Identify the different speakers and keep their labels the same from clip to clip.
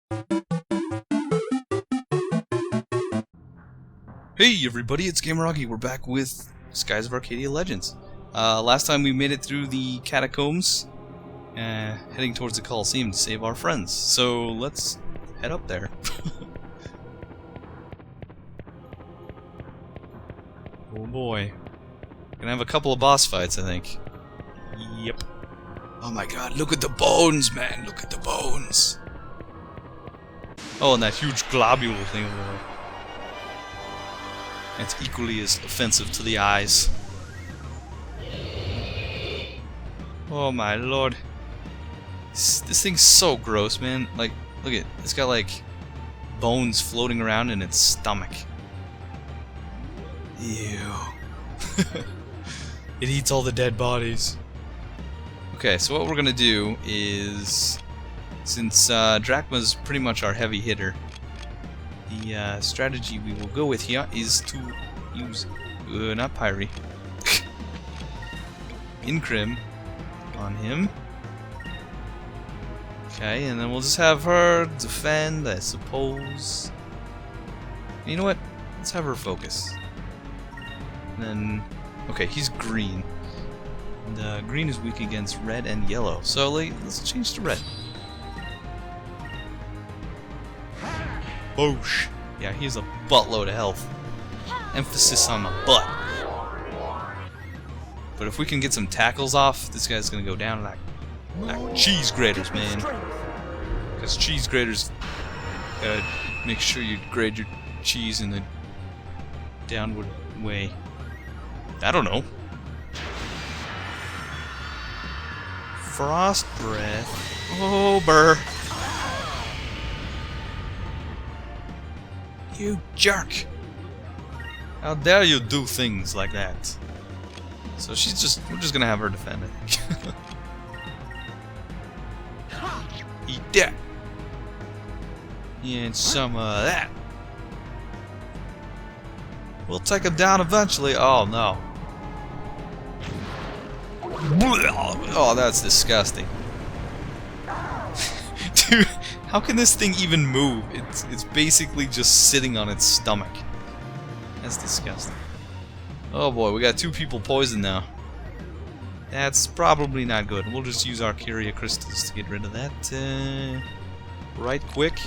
Speaker 1: Hey everybody, it's Gameragi. We're back with Skies of Arcadia Legends. Last time we made it through the Catacombs, heading towards the Coliseum to save our friends. So let's head up there. Oh boy. Gonna have a couple of boss fights, I think. Yep. Oh my god, look at the bones, man! Look at the bones! Oh, and that huge globule thing over there. It's equally as offensive to the eyes. Oh my lord. This thing's so gross, man. Like, look at it. It's got like bones floating around in its stomach. Ew. It eats all the dead bodies. Okay, so what we're gonna do is, since Drachma's pretty much our heavy hitter, the strategy we will go with here is to use, not Pyre, Incrim on him. Okay, and then we'll just have her defend, I suppose. You know what? Let's have her focus. And then, okay, he's green. And green is weak against red and yellow. So let's change to red. Boosh. Yeah, he has a buttload of health. Emphasis on the butt. But if we can get some tackles off, this guy's gonna go down like cheese graters, man. Because cheese graters, make sure you grade your cheese in the downward way. I don't know. Frost breath. Oh, burr. You jerk! How dare you do things like that? So we're just gonna have her defend, I think. Eat that! And some of that. We'll take him down eventually. Oh no. Oh, that's disgusting. Dude, how can this thing even move? It's basically just sitting on its stomach. That's disgusting. Oh boy, we got 2 people poisoned now. That's probably not good. We'll just use Arcadia crystals to get rid of that. Right quick.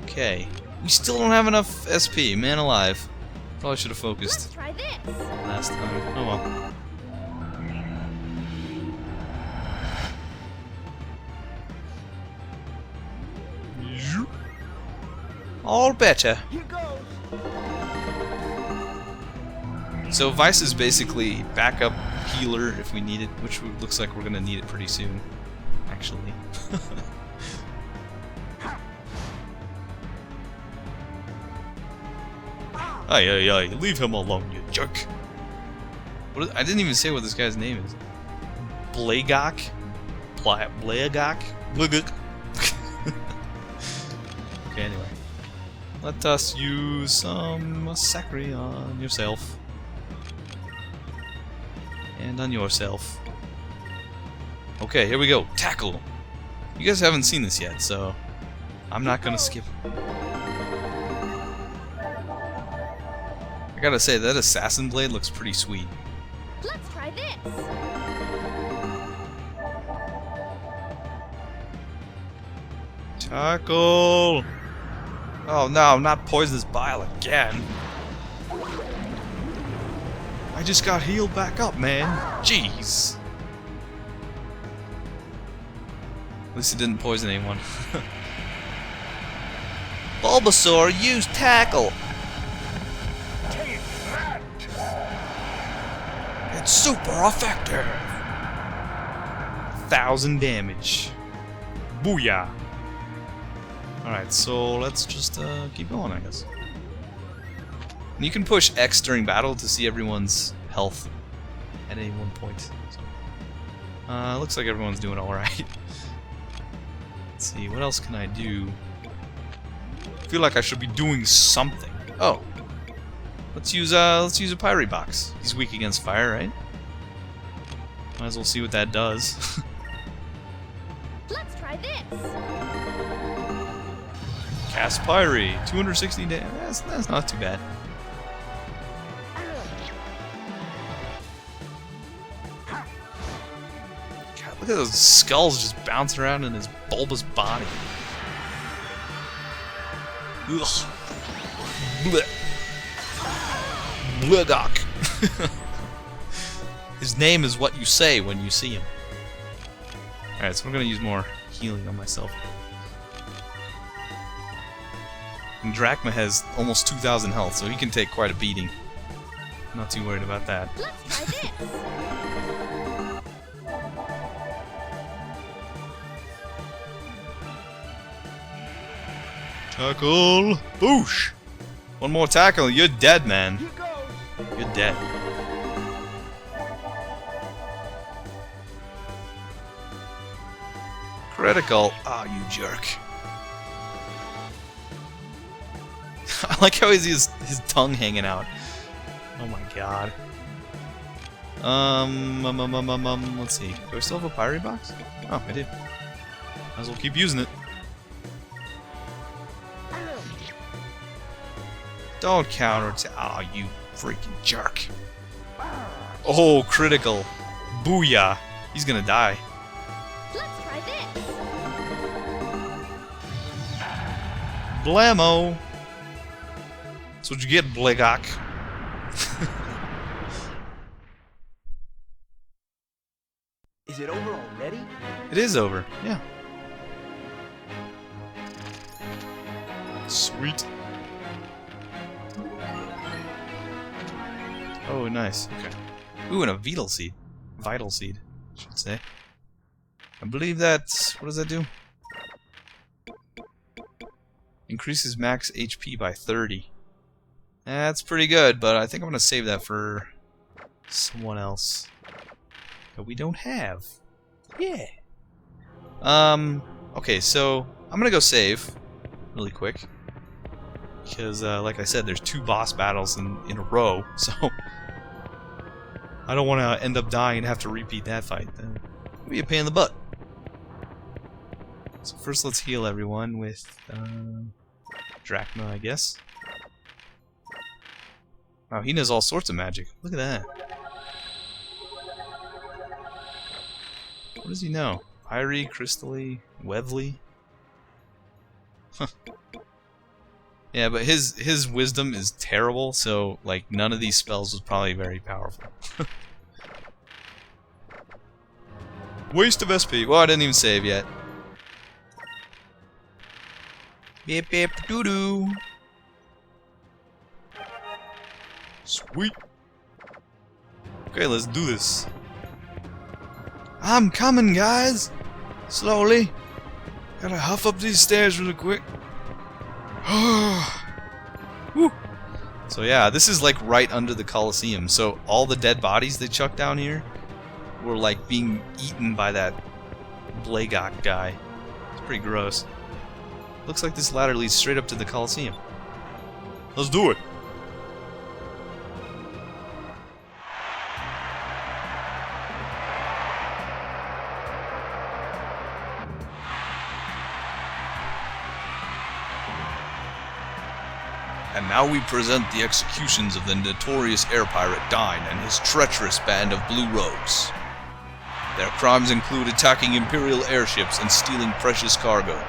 Speaker 1: Okay. We still don't have enough SP, man alive. Probably should have focused last time. Oh well. All better. So Vyse is basically backup healer if we need it, which looks like we're gonna need it pretty soon, actually. Ay, leave him alone, you jerk. I didn't even say what this guy's name is. Bleigock? Bleigock? Bleigock? Okay, anyway. Let us use some Sacri on yourself. And on yourself. Okay, here we go. Tackle! You guys haven't seen this yet, so I'm not gonna skip. I gotta say, that assassin blade looks pretty sweet.
Speaker 2: Let's try this!
Speaker 1: Tackle! Oh no, not poisonous bile again. I just got healed back up, man. Jeez. At least it didn't poison anyone. Bulbasaur, use tackle! It's super effective! 1,000 damage. Booyah! Alright, so let's just keep going, I guess. And you can push X during battle to see everyone's health at any one point. So, looks like everyone's doing alright. Let's see, what else can I do? I feel like I should be doing something. Oh. Let's use a Pyre box. He's weak against fire, right? Might as well see what that does.
Speaker 2: try this.
Speaker 1: Cast Pyre, 260 damage. That's not too bad. God, look at those skulls just bouncing around in his bulbous body. Ugh. Blech. Bleigock. His name is what you say when you see him. Alright, so I'm gonna use more healing on myself. And Drachma has almost 2,000 health, so he can take quite a beating. Not too worried about that.
Speaker 2: Let's try this.
Speaker 1: Tackle! Boosh! One more tackle, you're dead, man. You're dead. Critical. Ah, you jerk. I like how he's his tongue hanging out. Oh my god. Let's see. Do I still have a Pyre box? Oh, I did. Might as well keep using it. Don't counter attack. Oh, you freaking jerk. Oh, critical. Booyah. He's gonna die.
Speaker 2: Let's try this.
Speaker 1: Blammo. That's what you get, Bleigock.
Speaker 3: Is it over already?
Speaker 1: It is over, yeah. Sweet. Oh, nice. Okay. Ooh, and a vital seed. Vital seed, I should say. I believe that's... what does that do? Increases max HP by 30. That's pretty good, but I think I'm gonna save that for someone else that we don't have. Yeah. Okay, so I'm gonna go save really quick because, like I said, there's 2 boss battles in a row, so I don't want to end up dying and have to repeat that fight. That'd be a pain in the butt. So first, let's heal everyone with Drachma, I guess. Wow, he knows all sorts of magic. Look at that. What does he know? Pyre, Crystally, Wevely? Huh. Yeah, but his wisdom is terrible, so like none of these spells was probably very powerful. Waste of SP. Well, I didn't even save yet. Beep beep doo doo. Sweet. Okay, let's do this. I'm coming, guys. Slowly. Gotta huff up these stairs really quick. Woo. So yeah, this is like right under the Coliseum. So all the dead bodies they chucked down here were like being eaten by that Bleigock guy. It's pretty gross. Looks like this ladder leads straight up to the Coliseum. Let's do it. And now we present the executions of the notorious air pirate Dyne and his treacherous band of Blue Rogues. Their crimes include attacking Imperial airships and stealing precious cargo.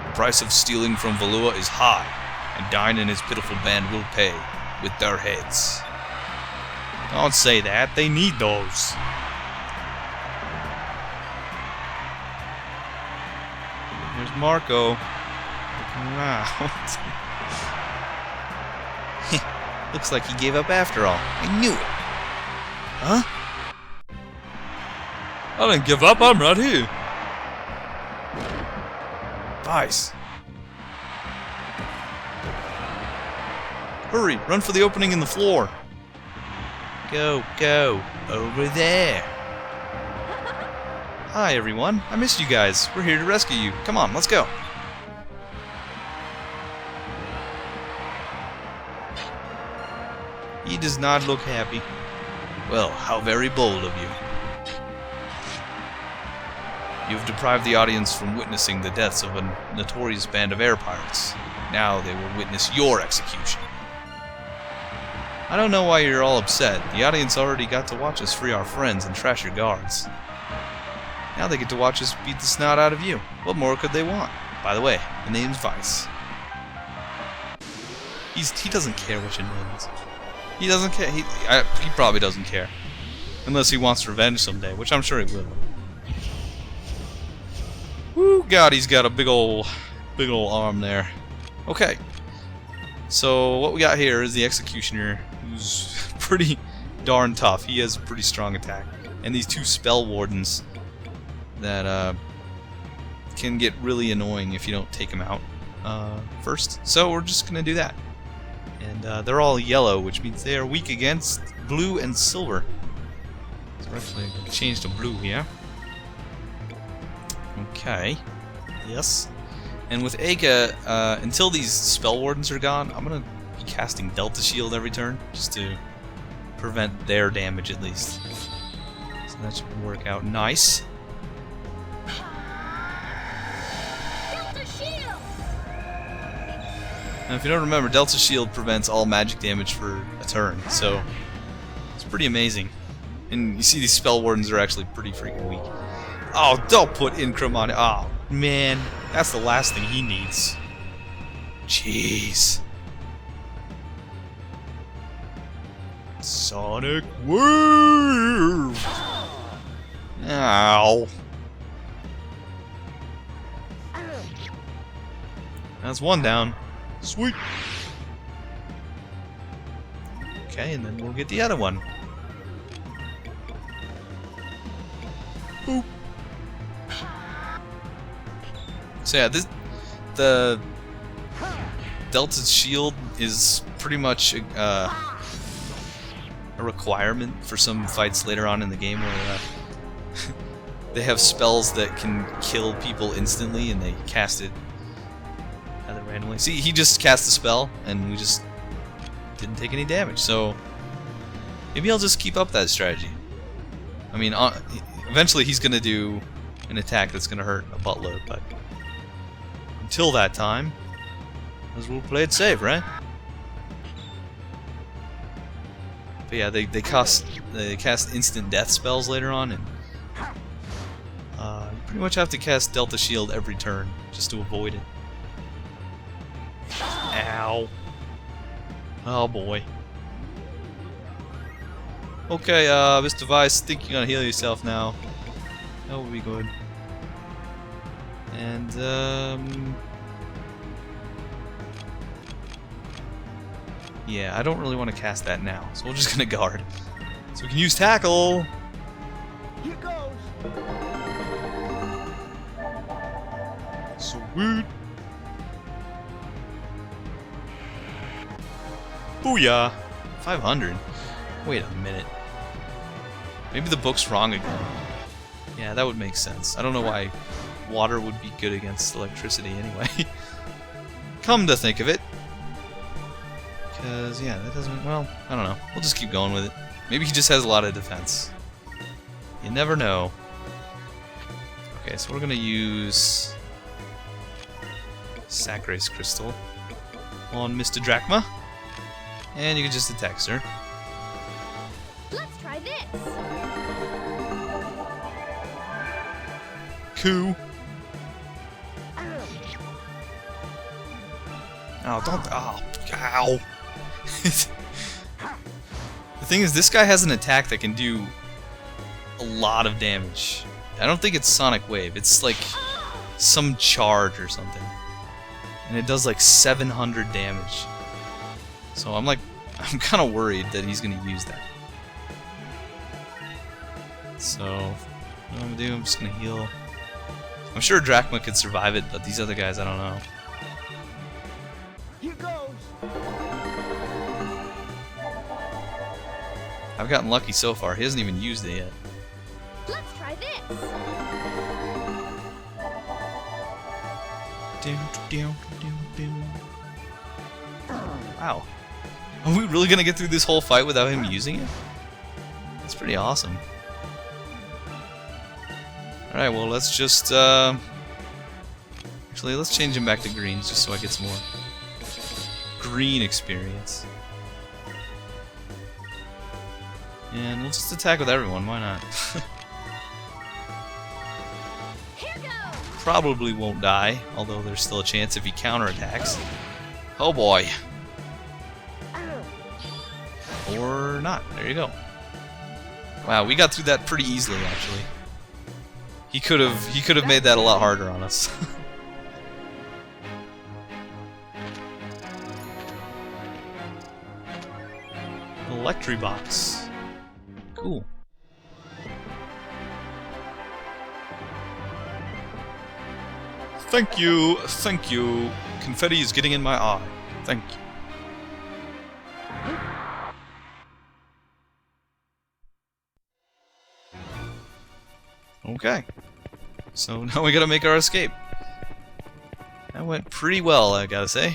Speaker 1: The price of stealing from Valua is high, and Dyne and his pitiful band will pay with their heads. Don't say that, they need those. There's Marco. Looking around. Looks like he gave up after all. I knew it. Huh? I didn't give up, I'm right here. Vyse. Hurry, run for the opening in the floor. Go, go, over there. Hi everyone, I missed you guys. We're here to rescue you. Come on, let's go. He does not look happy. Well, how very bold of you. You have deprived the audience from witnessing the deaths of a notorious band of air pirates. Now they will witness your execution. I don't know why you're all upset. The audience already got to watch us free our friends and trash your guards. Now they get to watch us beat the snot out of you. What more could they want? By the way, the name's Vyse. He doesn't care what your name is. He doesn't care. He probably doesn't care. Unless he wants revenge someday, which I'm sure he will. Woo, God, he's got a big ol' arm there. Okay. So what we got here is the Executioner, who's pretty darn tough. He has a pretty strong attack. And these two Spell Wardens that can get really annoying if you don't take them out first. So we're just going to do that. And they're all yellow, which means they are weak against blue and silver. So we're actually going to change to blue here. Okay. Yes. And with Aika, until these Spell Wardens are gone, I'm going to be casting Delta Shield every turn, just to prevent their damage at least. So that should work out nice.
Speaker 2: Delta Shield!
Speaker 1: Now if you don't remember, Delta Shield prevents all magic damage for a turn, so it's pretty amazing. And you see these Spell Wardens are actually pretty freaking weak. Oh, don't put Incrum on it. Oh, man. That's the last thing he needs. Jeez. Sonic Wave! Ow. That's one down. Sweet. Okay, and then we'll get the other one. Boop. So yeah, the Delta Shield is pretty much a requirement for some fights later on in the game where they have spells that can kill people instantly and they cast it rather randomly. See, he just cast the spell and we just didn't take any damage, so maybe I'll just keep up that strategy. I mean, eventually he's going to do an attack that's going to hurt a buttload, but until that time, as we'll play it safe, right? But yeah, they cast instant death spells later on, and you pretty much have to cast Delta Shield every turn just to avoid it. Ow! Oh boy. Okay, Mr. Vyse, think you're gonna heal yourself now. That would be good. And, yeah, I don't really want to cast that now, so we're just gonna guard. So we can use Tackle!
Speaker 3: Here goes.
Speaker 1: Sweet! Booyah! 500. Wait a minute. Maybe the book's wrong again. Yeah, that would make sense. I don't know why water would be good against electricity anyway. Come to think of it. Because, yeah, that doesn't... Well, I don't know. We'll just keep going with it. Maybe he just has a lot of defense. You never know. Okay, so we're going to use Sacrace Crystal on Mr. Drachma. And you can just attack, sir.
Speaker 2: Let's try this.
Speaker 1: Coup. Oh, don't... Oh, ow. The thing is, this guy has an attack that can do a lot of damage. I don't think it's Sonic Wave. It's like some charge or something. And it does like 700 damage. So I'm kind of worried that he's going to use that. So, what I'm going to do, I'm just going to heal. I'm sure Drachma could survive it, but these other guys, I don't know.
Speaker 3: Here goes.
Speaker 1: I've gotten lucky so far. He hasn't even used it yet.
Speaker 2: Let's try this.
Speaker 1: Wow. Are we really gonna get through this whole fight without him using it? That's pretty awesome. Alright, well, let's just, actually, let's change him back to greens just so I get some more green experience. And we'll just attack with everyone, why not?
Speaker 2: Here goes.
Speaker 1: Probably won't die, although there's still a chance if he counterattacks. Oh boy. Or not. There you go. Wow, we got through that pretty easily, actually. He could have made that a lot harder on us. Electri box. Cool. Thank you, thank you. Confetti is getting in my eye. Thank you. Okay. So now we gotta make our escape. That went pretty well, I gotta say.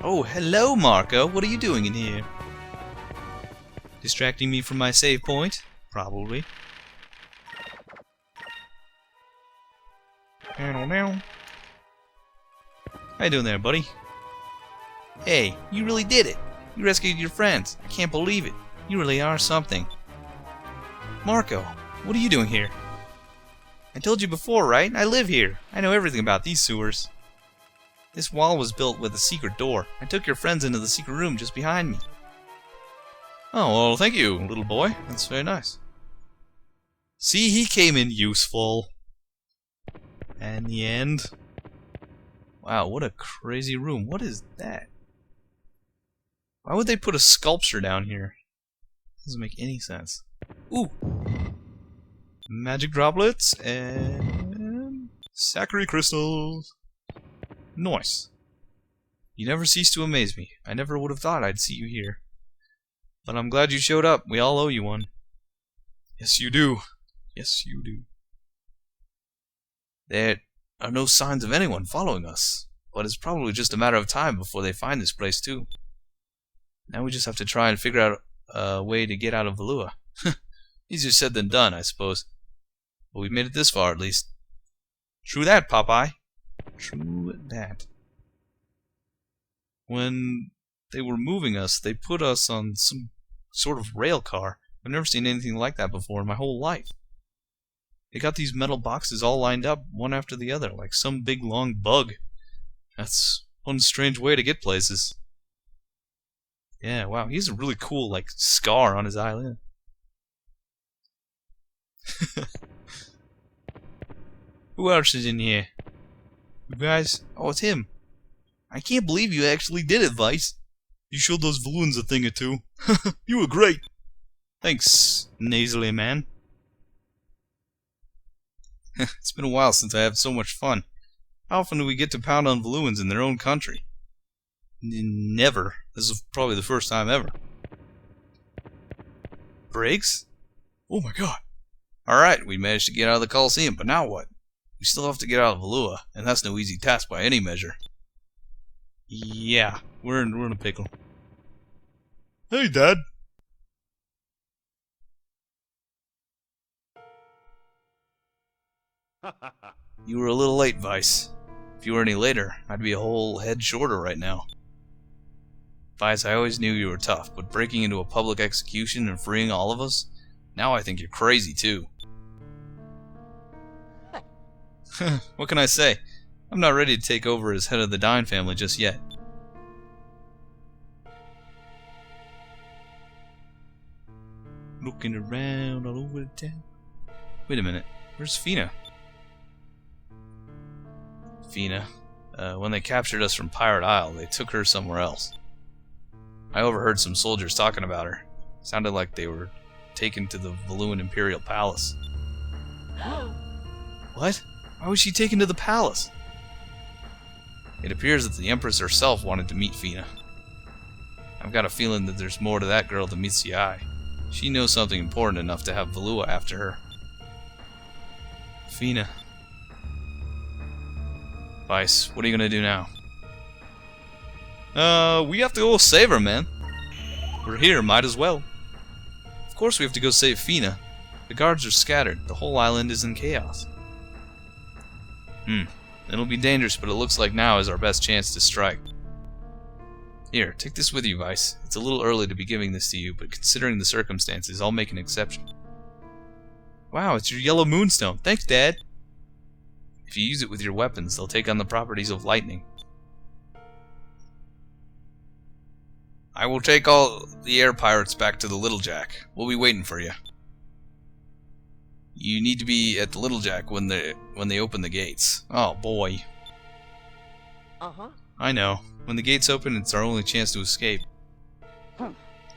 Speaker 1: Oh, hello, Marco. What are you doing in here? Distracting me from my save point? Probably. How you doing there, buddy? Hey, you really did it. You rescued your friends. I can't believe it. You really are something. Marco, what are you doing here? I told you before, right? I live here. I know everything about these sewers. This wall was built with a secret door. I took your friends into the secret room just behind me. Oh, well, thank you, little boy. That's very nice. See, he came in useful. And the end. Wow, what a crazy room. What is that? Why would they put a sculpture down here? Doesn't make any sense. Ooh! Magic droplets and Sakura crystals. Nice. You never cease to amaze me. I never would have thought I'd see you here. But I'm glad you showed up. We all owe you one. Yes, you do. Yes, you do. There are no signs of anyone following us, but it's probably just a matter of time before they find this place too. Now we just have to try and figure out a way to get out of Valua. Easier said than done, I suppose. But we've made it this far, at least. True that, Popeye. True that. When they were moving us, they put us on some sort of rail car. I've never seen anything like that before in my whole life. They got these metal boxes all lined up, one after the other, like some big long bug. That's one strange way to get places. Yeah, wow, he has a really cool, like, scar on his eyelid. Who else is in here? You guys? Oh, it's him. I can't believe you actually did it, Vyse. You showed those balloons a thing or two. You were great. Thanks, nasally man. It's been a while since I had so much fun. How often do we get to pound on balloons in their own country? Never. This is probably the first time ever. Brakes? Oh my god. Alright, we managed to get out of the Coliseum, but now what? We still have to get out of Valua, and that's no easy task by any measure. Yeah, we're in a pickle. Hey, Dad. You were a little late, Vyse. If you were any later, I'd be a whole head shorter right now. Vyse, I always knew you were tough, but breaking into a public execution and freeing all of us? Now I think you're crazy, too. What can I say? I'm not ready to take over as head of the Dine family just yet. Looking around all over the town. Wait a minute, where's Fina? Fina. When they captured us from Pirate Isle, they took her somewhere else. I overheard some soldiers talking about her. Sounded like they were taken to the Valuan Imperial Palace. What? Why was she taken to the palace? It appears that the Empress herself wanted to meet Fina. I've got a feeling that there's more to that girl than meets the eye. She knows something important enough to have Valua after her. Fina. Vyse, what are you gonna do now? We have to go save her, man. We're here, might as well. Of course we have to go save Fina. The guards are scattered. The whole island is in chaos. It'll be dangerous, but it looks like now is our best chance to strike. Here, take this with you, Vyse. It's a little early to be giving this to you, but considering the circumstances, I'll make an exception. Wow, it's your yellow moonstone. Thanks, Dad. If you use it with your weapons, they'll take on the properties of lightning. I will take all the air pirates back to the Little Jack. We'll be waiting for you. You need to be at the Little Jack when they open the gates. Oh boy.
Speaker 3: Uh-huh.
Speaker 1: I know. When the gates open, it's our only chance to escape.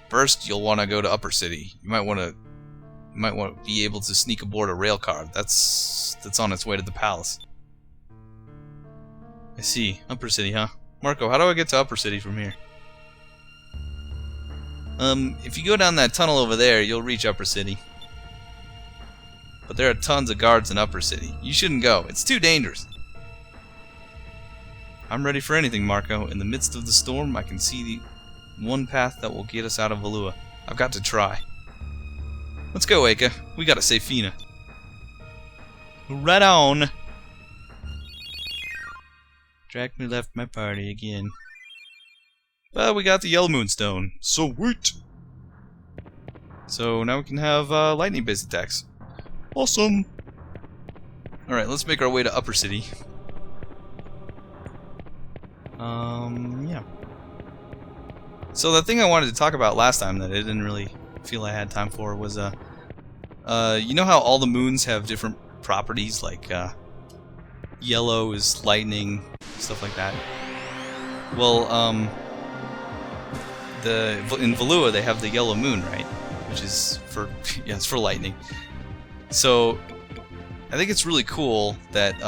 Speaker 1: First, you'll want to go to Upper City. You might want to be able to sneak aboard a rail car. That's on its way to the palace. I see. Upper City, huh? Marco, how do I get to Upper City from here? If you go down that tunnel over there, you'll reach Upper City. But there are tons of guards in Upper City. You shouldn't go. It's too dangerous. I'm ready for anything, Marco. In the midst of the storm, I can see the one path that will get us out of Valua. I've got to try. Let's go, Aika. We gotta save Fina. Right on! Drachma left my party again. Well, we got the Yellow Moonstone. Sweet! So now we can have lightning-based attacks. Awesome! Alright, let's make our way to Upper City. Yeah. So the thing I wanted to talk about last time that I didn't really feel I had time for was, you know how all the moons have different properties, like, yellow is lightning, stuff like that? Well, in Valua they have the yellow moon, right? Which is for, yeah, it's for lightning. So, I think it's really cool that,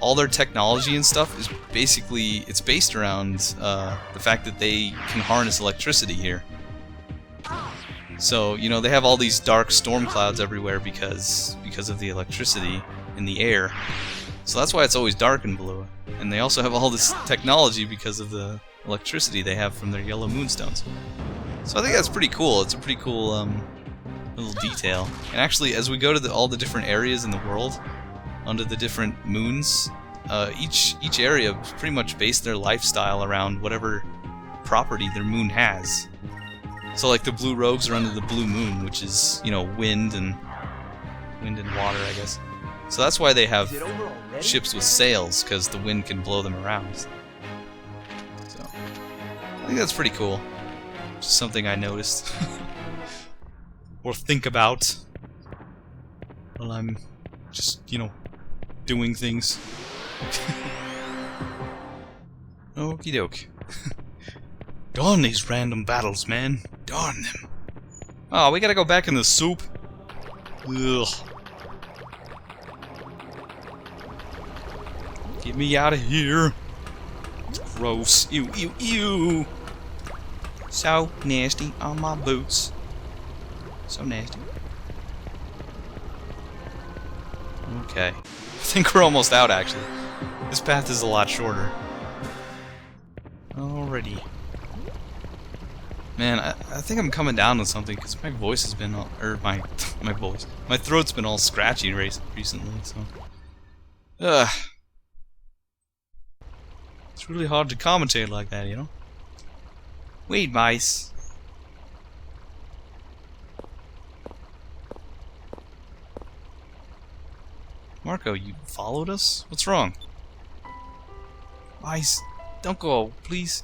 Speaker 1: all their technology and stuff is basically, it's based around the fact that they can harness electricity here. So, you know, they have all these dark storm clouds everywhere because of the electricity in the air. So that's why it's always dark in Valua. And they also have all this technology because of the electricity they have from their yellow moonstones. So I think that's pretty cool. It's a pretty cool little detail. And actually, as we go to all the different areas in the world, under the different moons, each area pretty much based their lifestyle around whatever property their moon has. So like the blue rogues are under the blue moon, which is, you know, wind and water, I guess. So that's why they have ships with sails, because the wind can blow them around. So I think that's pretty cool. Just something I noticed. Or think about while I'm just, you know, doing things. Okie doke. Darn these random battles, man. Darn them. Oh, we gotta go back in the soup. Ugh. Get me out of here. It's gross. Ew, ew, ew. So nasty on my boots. So nasty. Okay. I think we're almost out, actually. This path is a lot shorter. Alrighty. Man, I think I'm coming down with something, because my voice has been all... my throat's been all scratchy recently, so... Ugh. It's really hard to commentate like that, you know? Wait, Vyse. Marco, you followed us? What's wrong? Vyse, don't go, please.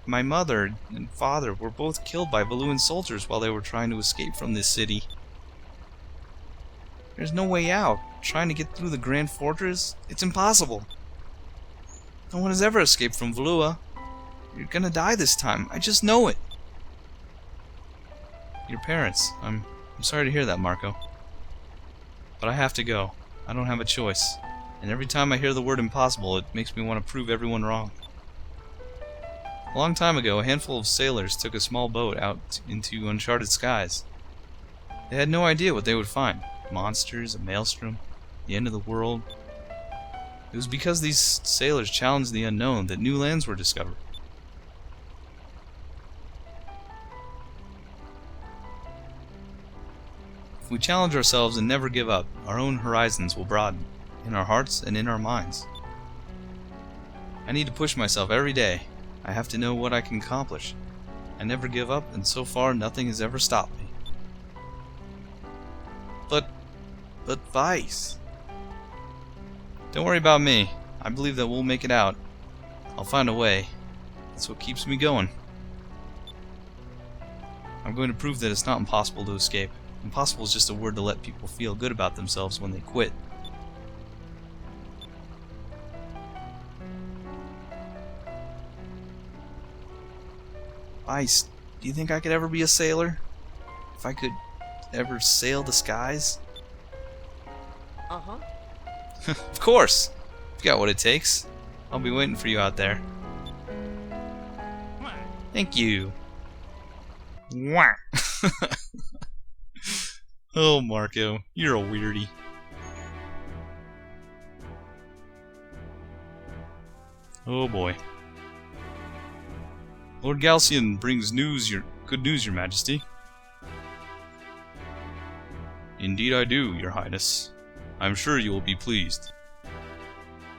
Speaker 1: My mother and father were both killed by Valuan soldiers while they were trying to escape from this city. There's no way out. Trying to get through the Grand Fortress? It's impossible. No one has ever escaped from Valua. You're gonna die this time. I just know it. Your parents. I'm sorry to hear that, Marco. But I have to go. I don't have a choice. And every time I hear the word impossible, it makes me want to prove everyone wrong. A long time ago, a handful of sailors took a small boat out into uncharted skies. They had no idea what they would find. Monsters, a maelstrom, the end of the world. It was because these sailors challenged the unknown that new lands were discovered. If we challenge ourselves and never give up, our own horizons will broaden, in our hearts and in our minds. I need to push myself every day. I have to know what I can accomplish. I never give up, and so far nothing has ever stopped me. But Vyse. Don't worry about me. I believe that we'll make it out. I'll find a way. That's what keeps me going. I'm going to prove that it's not impossible to escape. Impossible is just a word to let people feel good about themselves when they quit. Vyse, do you think I could ever be a sailor? If I could ever sail the skies?
Speaker 3: Uh-huh.
Speaker 1: Of course! You've got what it takes. I'll be waiting for you out there. Thank you. Wah. Oh, Marco, you're a weirdie. Oh boy. Lord Galcian brings good news, Your Majesty. Indeed I do, Your Highness. I am sure you will be pleased.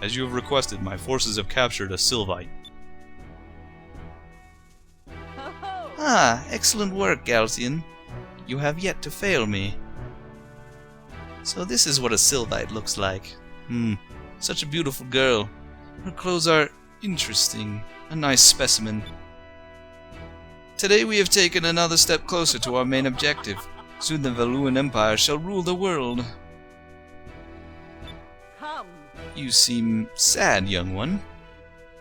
Speaker 1: As you have requested, my forces have captured a Sylvite. Ah, excellent work, Galcian. You have yet to fail me. So this is what a Sylvite looks like. Such a beautiful girl. Her clothes are interesting. A nice specimen. Today we have taken another step closer to our main objective. Soon the Valuan Empire shall rule the world.
Speaker 3: Come.
Speaker 1: You seem sad, young one.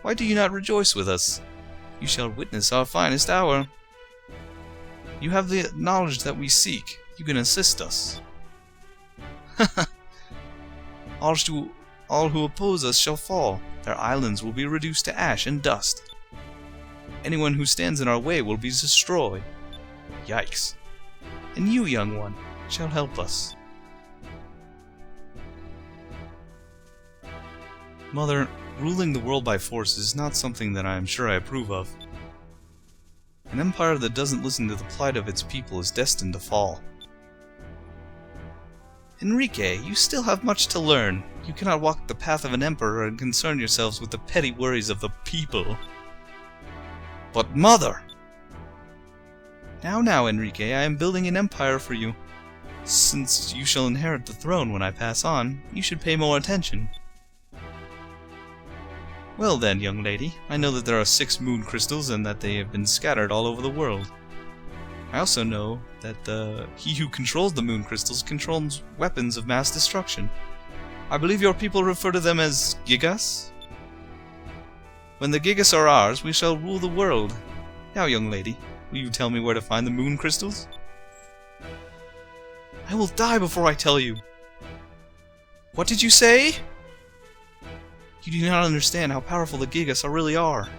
Speaker 1: Why do you not rejoice with us? You shall witness our finest hour. You have the knowledge that we seek. You can assist us. All who oppose us shall fall. Their islands will be reduced to ash and dust. Anyone who stands in our way will be destroyed. Yikes. And you, young one, shall help us. Mother, ruling the world by force is not something that I am sure I approve of. An empire that doesn't listen to the plight of its people is destined to fall. Enrique, you still have much to learn. You cannot walk the path of an emperor and concern yourselves with the petty worries of the people. But Mother! Now, Enrique, I am building an empire for you. Since you shall inherit the throne when I pass on, you should pay more attention. Well then, young lady, I know that there are 6 moon crystals and that they have been scattered all over the world. I also know that he who controls the moon crystals controls weapons of mass destruction. I believe your people refer to them as Gigas? When the Gigas are ours, we shall rule the world. Now, young lady, will you tell me where to find the moon crystals? I will die before I tell you. What did you say? You do not understand how powerful the Gigas really are.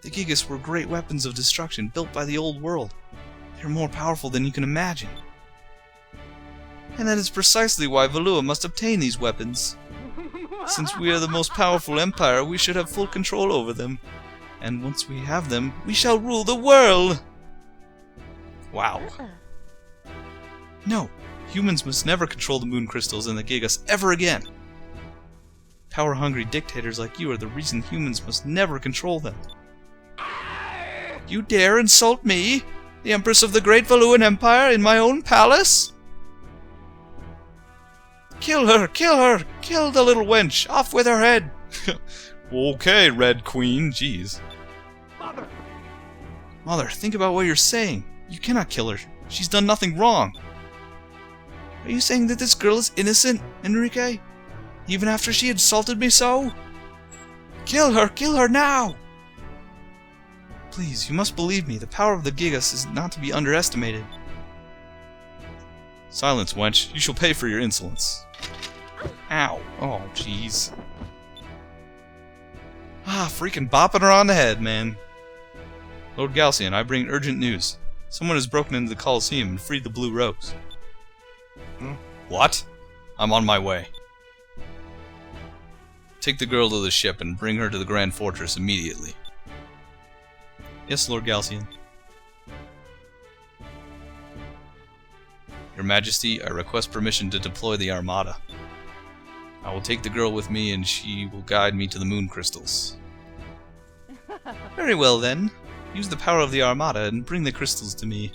Speaker 1: The Gigas were great weapons of destruction built by the old world. They are more powerful than you can imagine. And that is precisely why Valua must obtain these weapons. Since we are the most powerful empire, we should have full control over them. And once we have them, we shall rule the world! Wow. No, humans must never control the moon crystals and the Gigas ever again. Power-hungry dictators like you are the reason humans must never control them. You dare insult me, the Empress of the Great Valuan Empire, in my own palace? Kill her! Kill her! Kill the little wench! Off with her head! Okay, Red Queen, jeez. Mother, think about what you're saying. You cannot kill her. She's done nothing wrong. Are you saying that this girl is innocent, Enrique? Even after she insulted me so? Kill her now! Please, you must believe me, the power of the Gigas is not to be underestimated. Silence, wench. You shall pay for your insolence. Ow. Oh, jeez. Ah, freaking bopping her on the head, man. Lord Galcian, I bring urgent news. Someone has broken into the Coliseum and freed the Blue Rose. What? I'm on my way. Take the girl to the ship and bring her to the Grand Fortress immediately. Yes, Lord Galcian. Your Majesty, I request permission to deploy the Armada. I will take the girl with me and she will guide me to the moon crystals. Very well then. Use the power of the Armada and bring the crystals to me.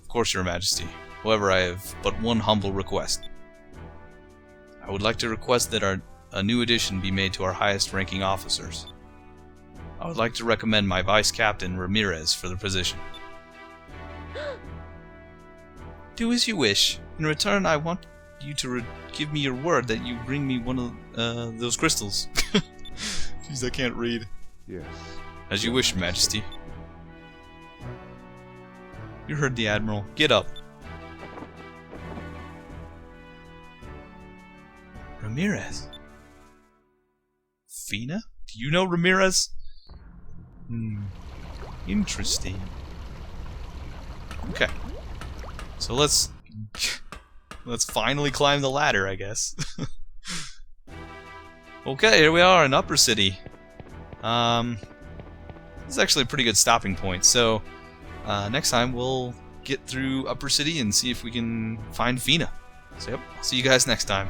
Speaker 1: Of course, Your Majesty. However, I have but one humble request. I would like to request that a new addition be made to our highest ranking officers. I would like to recommend my Vice Captain, Ramirez, for the position. Do as you wish. In return, I want you to give me your word that you bring me one of those crystals. Jeez, I can't read.
Speaker 4: Yes.
Speaker 1: As you wish, Your Majesty. You heard the Admiral. Get up. Ramirez. Fina? Do you know Ramirez? Interesting. Okay. So let's finally climb the ladder, I guess. Okay, here we are in Upper City. This is actually a pretty good stopping point. So next time we'll get through Upper City and see if we can find Fina. So yep, I'll see you guys next time.